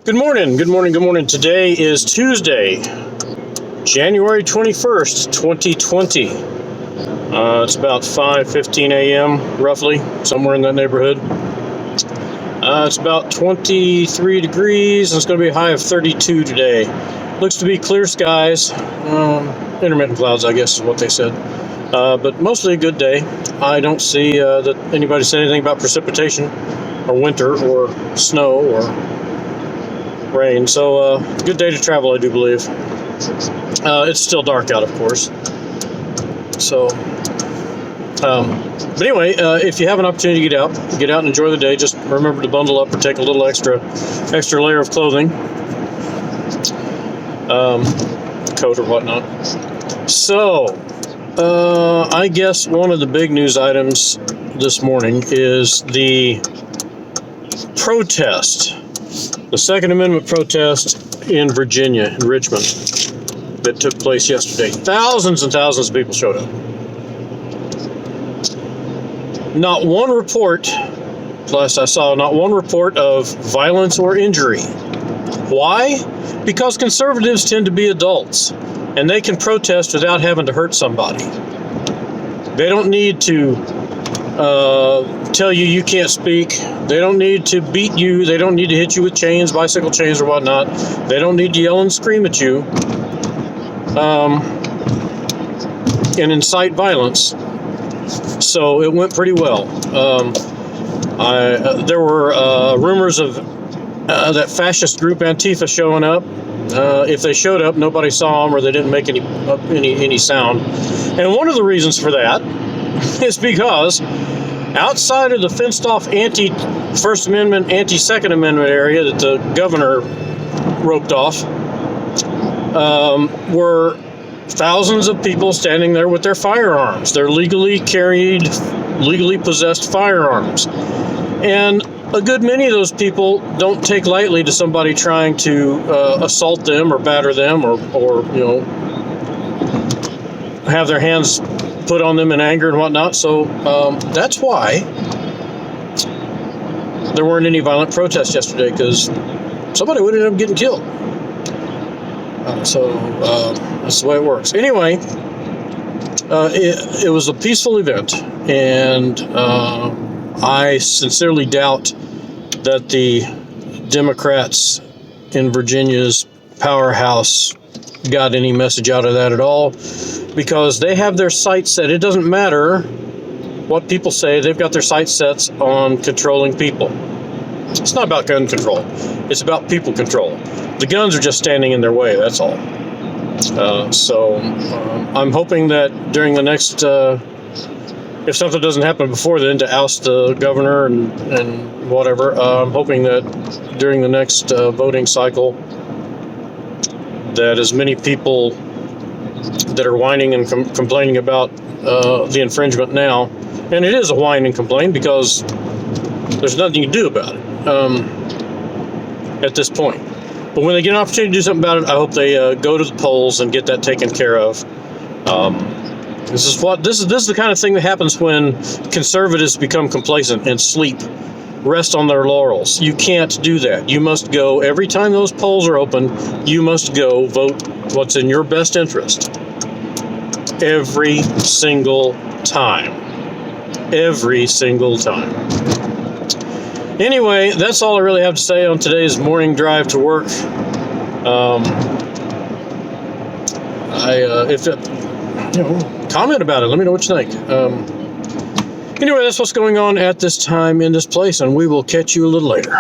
Good morning, good morning, good morning. Today is Tuesday, January 21st, 2020. It's about 5:15 a.m., roughly, somewhere in that neighborhood. It's about 23 degrees, and it's going to be a high of 32 today. Looks to be clear skies, intermittent clouds, I guess is what they said. But mostly a good day. I don't see that anybody said anything about precipitation or winter or snow or rain, so good day to travel, I do believe. It's still dark out, of course. So, but anyway, if you have an opportunity to get out and enjoy the day, just remember to bundle up or take a little extra layer of clothing, coat or whatnot. So, I guess one of the big news items this morning is the protest. The Second Amendment protest in Virginia, in Richmond, that took place yesterday. Thousands and thousands of people showed up. Not one report, last I saw, not one report of violence or injury. Why? Because conservatives tend to be adults, and they can protest without having to hurt somebody. They don't need to tell you can't speak. They don't need to beat you. They don't need to hit you with chains, bicycle chains or whatnot. They don't need to yell and scream at you and incite violence. So it went pretty well. There were rumors of that fascist group Antifa showing up. If they showed up, nobody saw them, or they didn't make any sound. And one of the reasons for that is because outside of the fenced-off anti-First Amendment, anti-Second Amendment area that the governor roped off, were thousands of people standing there with their firearms. They're legally possessed firearms. And a good many of those people don't take lightly to somebody trying to assault them or batter them or have their hands put on them in anger and whatnot. So that's why there weren't any violent protests yesterday, because somebody would end up getting killed. So that's the way it works. Anyway, it was a peaceful event, and I sincerely doubt that the Democrats in Virginia's powerhouse got any message out of that at all, because they have their sights set. It doesn't matter what people say. They've got their sights set on controlling people. It's not about gun control. It's about people control. The guns are just standing in their way, that's all. So I'm hoping that during the next, if something doesn't happen before then, to oust the governor and whatever, I'm hoping that during the next voting cycle, that as many people that are whining and complaining about the infringement now, and it is a whine and complain because there's nothing you can do about it at this point. But when they get an opportunity to do something about it, I hope they go to the polls and get that taken care of. This is the kind of thing that happens when conservatives become complacent and rest on their laurels. You can't do that. You must go, every time those polls are open, you must go vote what's in your best interest. Every single time. Every single time. Anyway, that's all I really have to say on today's morning drive to work. Comment about it. Let me know what you think. Anyway, that's what's going on at this time in this place, and we will catch you a little later.